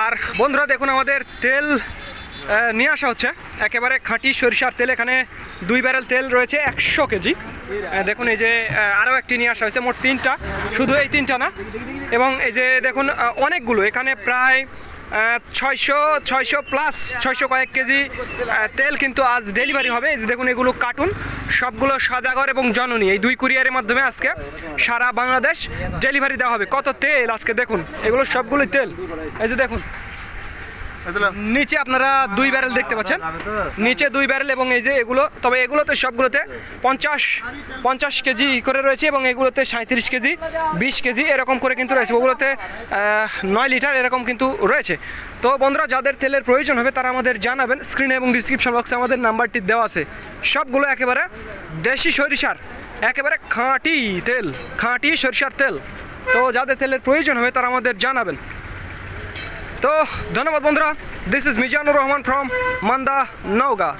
আর বন্ধুরা দেখুন আমাদের তেল নিয়ে আসা হচ্ছে একেবারে খাঁটি সরিষার তেল। এখানে 2 ব্যারেল তেল রয়েছে 100 কেজি। দেখুন এই যে আরও একটি নিয়ে আসা হয়েছে, মোট 3টা, শুধু এই 3টা না। এবং এই যে দেখুন অনেকগুলো, এখানে প্রায় 600 প্লাস 600 কয়েক কেজি তেল কিন্তু আজ ডেলিভারি হবে। এই যে দেখুন এগুলো কার্টুন, সবগুলো সদাগর এবং জননী, এই 2 কুরিয়ারের মাধ্যমে আজকে সারা বাংলাদেশ ডেলিভারি দেওয়া হবে। কত তেল আজকে দেখুন, এগুলো সবগুলোই তেল। এই যে দেখুন নিচে আপনারা 2 ব্যারেল দেখতে পাচ্ছেন, নিচে 2 ব্যারেল। এবং এই যে এগুলো, তবে এগুলোতে সবগুলোতে 50 কেজি করে রয়েছে এবং এগুলোতে 37 কেজি 20 কেজি এরকম করে কিন্তু রয়েছে। ওগুলোতে 9 লিটার এরকম কিন্তু রয়েছে। তো বন্ধুরা যাদের তেলের প্রয়োজন হবে তারা আমাদের জানাবেন, স্ক্রিনে এবং ডিসক্রিপশন বক্সে আমাদের নাম্বারটি দেওয়া আছে। সবগুলো একেবারে দেশি সরিষার, একেবারে খাঁটি তেল, খাঁটি সরিষার তেল। তো যাদের তেলের প্রয়োজন হবে তারা আমাদের জানাবেন। তো ধন্যবাদ বন্ধুরা, this is Mizanur Rahman from Manda, Naogaon.